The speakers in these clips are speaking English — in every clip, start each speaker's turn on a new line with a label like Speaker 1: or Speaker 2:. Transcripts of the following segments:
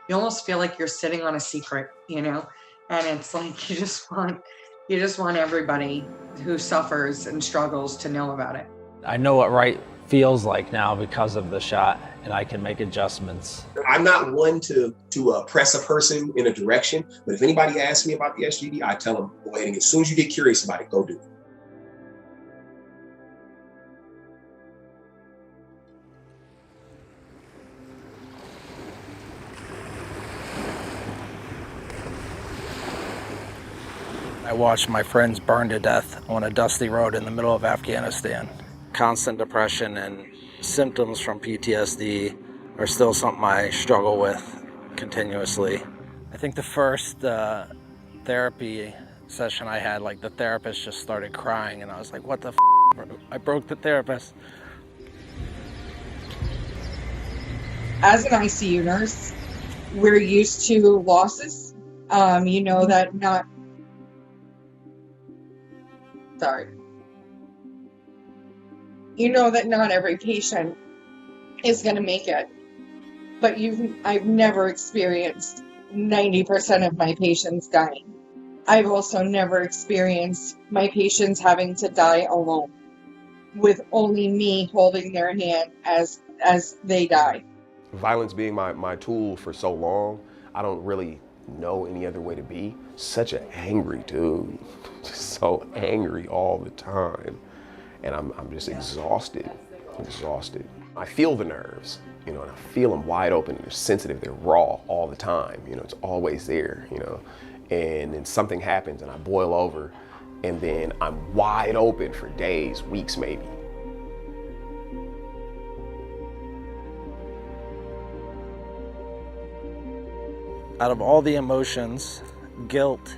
Speaker 1: you almost feel like you're sitting on a secret, you know? And it's like you just want everybody who suffers and struggles to know about it.
Speaker 2: I know what right feels like now because of the shot, and I can make adjustments.
Speaker 3: I'm not one to press a person in a direction, but if anybody asks me about the SGD, I tell them, go ahead and as soon as you get curious about it, go do it.
Speaker 2: I watched my friends burn to death on a dusty road in the middle of Afghanistan. Constant depression and symptoms from PTSD are still something I struggle with continuously. I think the first therapy session I had, like the therapist just started crying and I was like, what the f***? I broke the therapist.
Speaker 4: As an ICU nurse, we're used to losses. You know that not every patient is going to make it, but I've never experienced 90% of my patients dying. I've also never experienced my patients having to die alone, with only me holding their hand as they die.
Speaker 3: Violence being my tool for so long, I don't really know any other way to be. Such an angry dude, just so angry all the time. And I'm just exhausted. I feel the nerves, and I feel them wide open. They're sensitive, they're raw all the time. It's always there, and then something happens and I boil over and then I'm wide open for days, weeks maybe.
Speaker 2: Out of all the emotions, guilt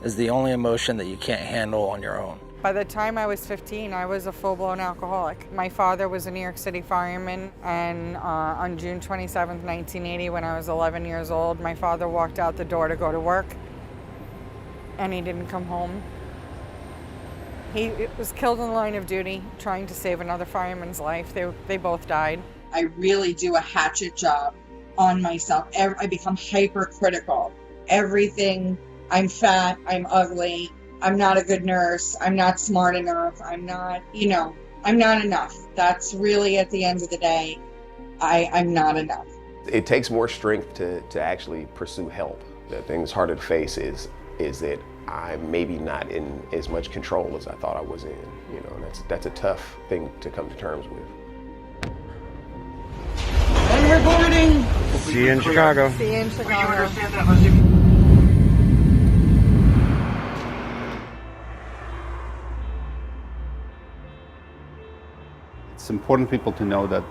Speaker 2: is the only emotion that you can't handle on your own.
Speaker 5: By the time I was 15, I was a full-blown alcoholic. My father was a New York City fireman, and on June 27th, 1980, when I was 11 years old, my father walked out the door to go to work, and he didn't come home. He was killed in the line of duty, trying to save another fireman's life. They both died.
Speaker 4: I really do a hatchet job on myself. I become hypercritical. Everything, I'm fat, I'm ugly, I'm not a good nurse, I'm not smart enough, I'm not enough. That's really, at the end of the day, I'm not enough.
Speaker 3: It takes more strength to actually pursue help. The thing that's harder to face is that I'm maybe not in as much control as I thought I was in. And that's a tough thing to come to terms with.
Speaker 1: And reporting!
Speaker 6: See you in Chicago.
Speaker 5: See you in Chicago.
Speaker 6: It's important for people to know that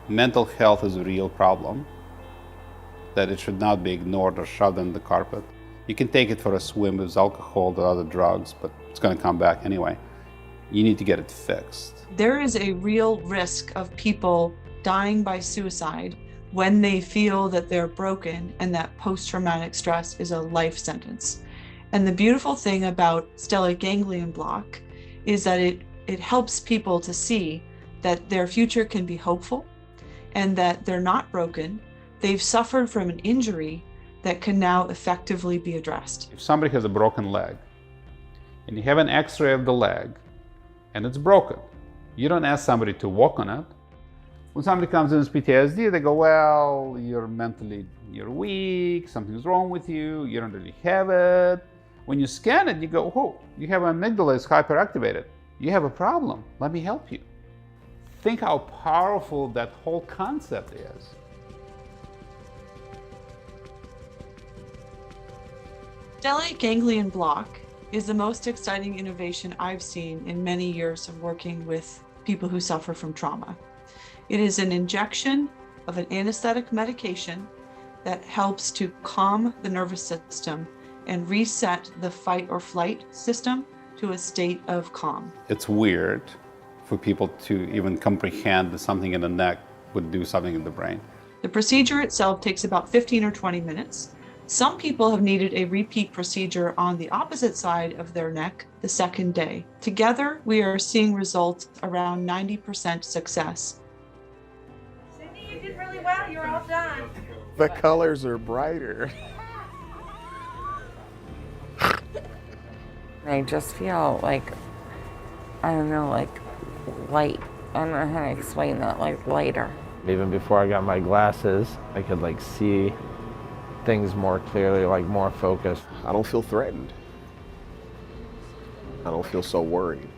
Speaker 6: mental health is a real problem, that it should not be ignored or shoved under the carpet. You can take it for a swim with alcohol or other drugs, but it's going to come back anyway. You need to get it fixed.
Speaker 7: There is a real risk of people dying by suicide when they feel that they're broken and that post-traumatic stress is a life sentence. And the beautiful thing about Stellate Ganglion Block is that it helps people to see that their future can be hopeful and that they're not broken. They've suffered from an injury that can now effectively be addressed.
Speaker 6: If somebody has a broken leg and you have an x-ray of the leg and it's broken, you don't ask somebody to walk on it. When somebody comes in with PTSD, they go, well, you're weak, something's wrong with you, you don't really have it. When you scan it, you go, oh, you have an amygdala is hyperactivated. You have a problem, let me help you. Think how powerful that whole concept is.
Speaker 7: Stellate Ganglion Block is the most exciting innovation I've seen in many years of working with people who suffer from trauma. It is an injection of an anesthetic medication that helps to calm the nervous system and reset the fight or flight system to a state of calm.
Speaker 6: It's weird for people to even comprehend that something in the neck would do something in the brain.
Speaker 7: The procedure itself takes about 15 or 20 minutes. Some people have needed a repeat procedure on the opposite side of their neck the second day. Together, we are seeing results around 90% success.
Speaker 8: Cindy, you did really well. You're all done.
Speaker 3: The colors are brighter.
Speaker 5: I just feel like, I don't know, like light. I don't know how to explain that, like lighter.
Speaker 2: Even before I got my glasses, I could like see things more clearly, like more focused.
Speaker 3: I don't feel threatened. I don't feel so worried.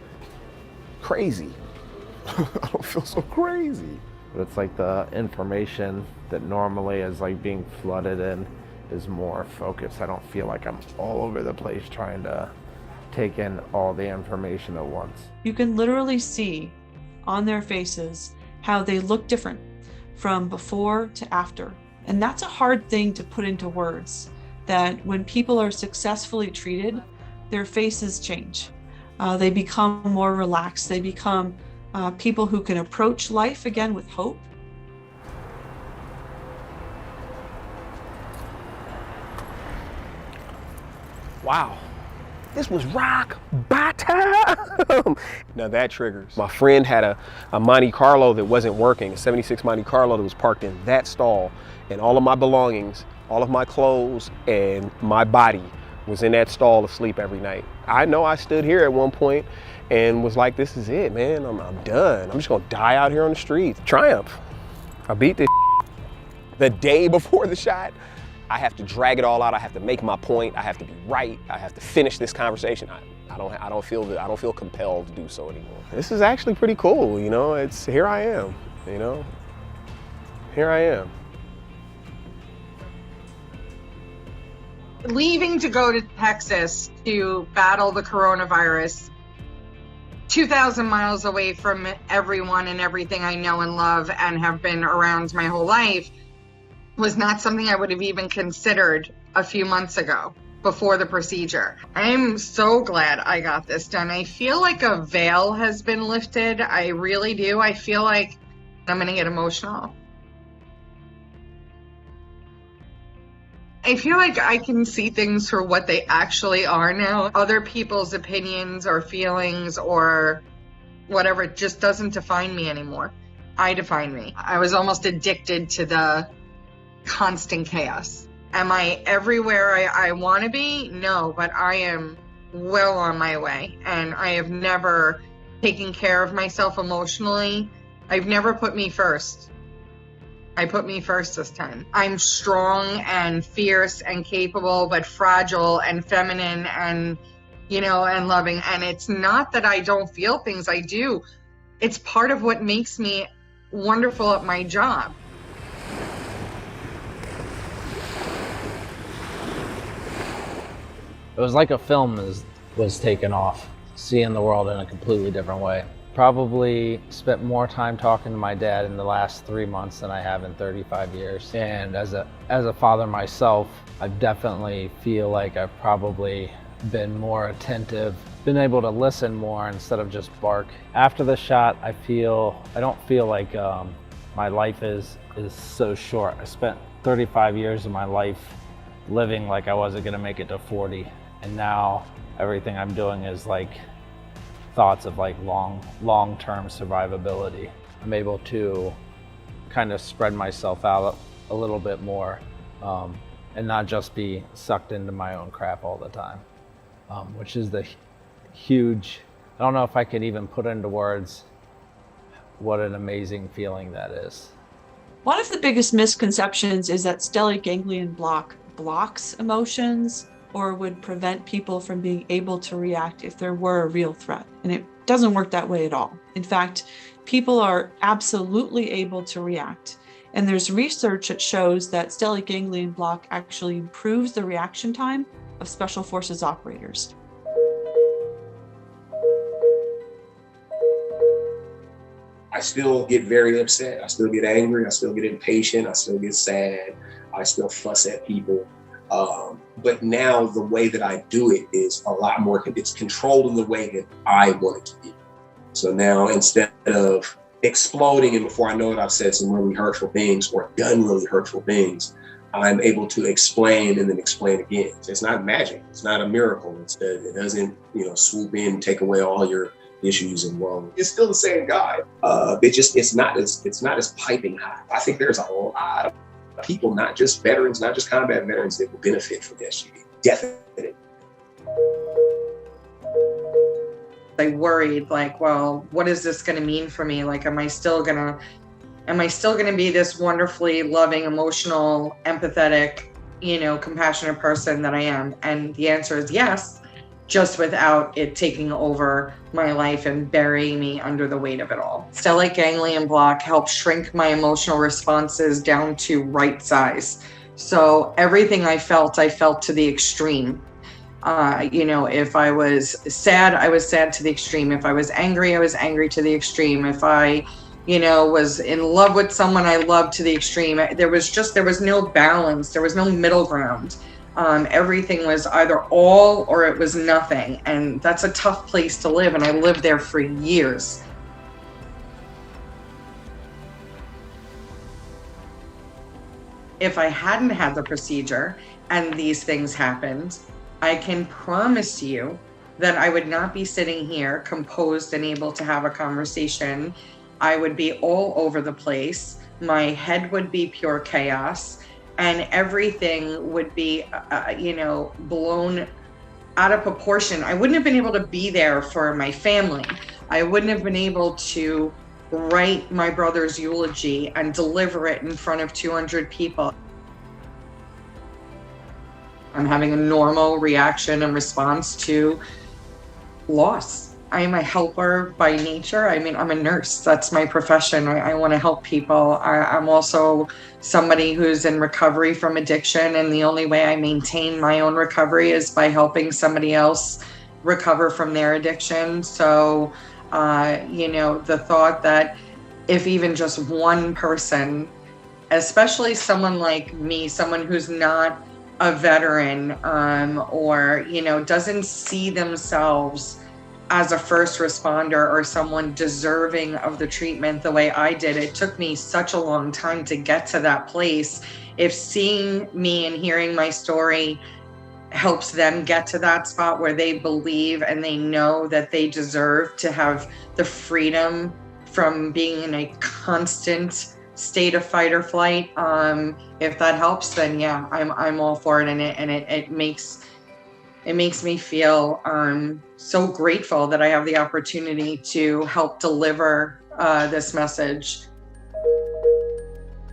Speaker 3: Crazy. I don't feel so crazy.
Speaker 2: But it's like the information that normally is like being flooded in is more focused. I don't feel like I'm all over the place trying to take in all the information at once.
Speaker 7: You can literally see on their faces how they look different from before to after. And that's a hard thing to put into words, that when people are successfully treated, their faces change. They become more relaxed. They become people who can approach life again with hope.
Speaker 3: Wow. This was rock bottom. Now that triggers. My friend had a Monte Carlo that wasn't working, a 76 Monte Carlo that was parked in that stall, and all of my belongings, all of my clothes, and my body was in that stall asleep every night. I know I stood here at one point and was like, this is it, man. I'm done. I'm just gonna die out here on the streets. Triumph. I beat this. The day before the shot, I have to drag it all out. I have to make my point. I have to be right. I have to finish this conversation. I don't feel compelled to do so anymore. This is actually pretty cool, you know. Here I am, you know. Here I am.
Speaker 1: Leaving to go to Texas to battle the coronavirus, 2,000 miles away from everyone and everything I know and love and have been around my whole life, was not something I would have even considered a few months ago before the procedure. I'm so glad I got this done. I feel like a veil has been lifted. I really do. I feel like I'm going to get emotional. I feel like I can see things for what they actually are now. Other people's opinions or feelings or whatever, it just doesn't define me anymore. I define me. I was almost addicted to the constant chaos. Am I everywhere I want to be? No, but I am well on my way. And I have never taken care of myself emotionally. I've never put me first. I put me first this time. I'm strong and fierce and capable, but fragile and feminine and, you know, and loving. And it's not that I don't feel things, I do. It's part of what makes me wonderful at my job.
Speaker 2: It was like a film was taken off, seeing the world in a completely different way. Probably spent more time talking to my dad in the last 3 months than I have in 35 years. And as a father myself, I definitely feel like I've probably been more attentive, been able to listen more instead of just bark. After the shot, I don't feel like my life is so short. I spent 35 years of my life living like I wasn't gonna make it to 40. And now everything I'm doing is like thoughts of like long-term survivability. I'm able to kind of spread myself out a little bit more and not just be sucked into my own crap all the time, which is the huge, I don't know if I could even put into words what an amazing feeling that is.
Speaker 7: One of the biggest misconceptions is that stellate ganglion block blocks emotions or would prevent people from being able to react if there were a real threat. And it doesn't work that way at all. In fact, people are absolutely able to react. And there's research that shows that stellate ganglion block actually improves the reaction time of special forces operators.
Speaker 8: I still get very upset. I still get angry. I still get impatient. I still get sad. I still fuss at people. But now the way that I do it is a lot more, it's controlled in the way that I want it to be. So now instead of exploding and before I know it, I've said some really hurtful things or done really hurtful things, I'm able to explain and then explain again. So it's not magic. It's not a miracle. It doesn't, swoop in and take away all your issues and wrong. It's still the same guy. It's not as piping hot. I think there's a lot people, not just veterans, not just combat veterans, that will benefit from this. Definitely.
Speaker 1: I worried, like, well, what is this going to mean for me? Like, am I still going to be this wonderfully loving, emotional, empathetic, compassionate person that I am? And the answer is yes, just without it taking over my life and burying me under the weight of it all. Stellate Ganglion Block helps shrink my emotional responses down to right size. So everything I felt to the extreme. If I was sad to the extreme. If I was angry to the extreme. If I, was in love with someone I loved to the extreme. There was no balance. There was no middle ground. Everything was either all or it was nothing. And that's a tough place to live. And I lived there for years. If I hadn't had the procedure and these things happened, I can promise you that I would not be sitting here composed and able to have a conversation. I would be all over the place. My head would be pure chaos, and everything would be, blown out of proportion. I wouldn't have been able to be there for my family. I wouldn't have been able to write my brother's eulogy and deliver it in front of 200 people. I'm having a normal reaction and response to loss. I'm a helper by nature. I mean, I'm a nurse. That's my profession. I want to help people. I'm also somebody who's in recovery from addiction, and the only way I maintain my own recovery is by helping somebody else recover from their addiction. So, the thought that if even just one person, especially someone like me, someone who's not a veteran, or doesn't see themselves as a first responder or someone deserving of the treatment the way I did. It took me such a long time to get to that place. If seeing me and hearing my story helps them get to that spot where they believe and they know that they deserve to have the freedom from being in a constant state of fight or flight, if that helps, then yeah, I'm all for it. And it makes me feel so grateful that I have the opportunity to help deliver this message.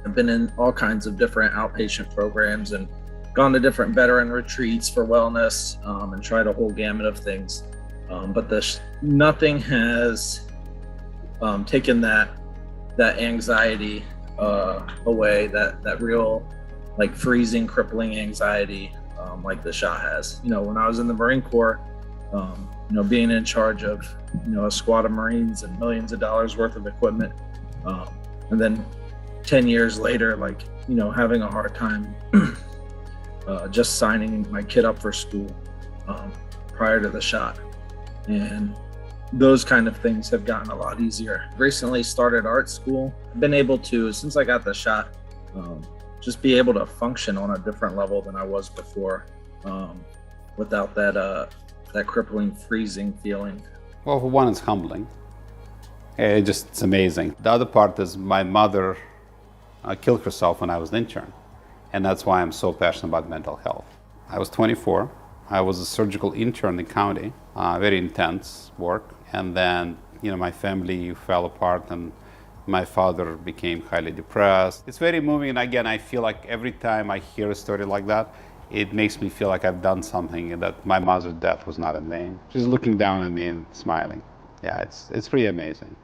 Speaker 2: I've been in all kinds of different outpatient programs and gone to different veteran retreats for wellness, and tried a whole gamut of things. But nothing has taken that anxiety away, that real, like, freezing, crippling anxiety, like the shot has. When I was in the Marine Corps, being in charge of, a squad of Marines and millions of dollars worth of equipment, and then 10 years later, having a hard time just signing my kid up for school prior to the shot. And those kind of things have gotten a lot easier. Recently started art school. I've been able to, since I got the shot, just be able to function on a different level than I was before, without that crippling, freezing feeling.
Speaker 6: Well, for one, it's humbling. It's amazing. The other part is my mother killed herself when I was an intern. And that's why I'm so passionate about mental health. I was 24. I was a surgical intern in the county, very intense work. And then, my family fell apart and my father became highly depressed. It's very moving. And again, I feel like every time I hear a story like that, it makes me feel like I've done something and that my mother's death was not in vain. She's looking down at me and smiling. Yeah, it's pretty amazing.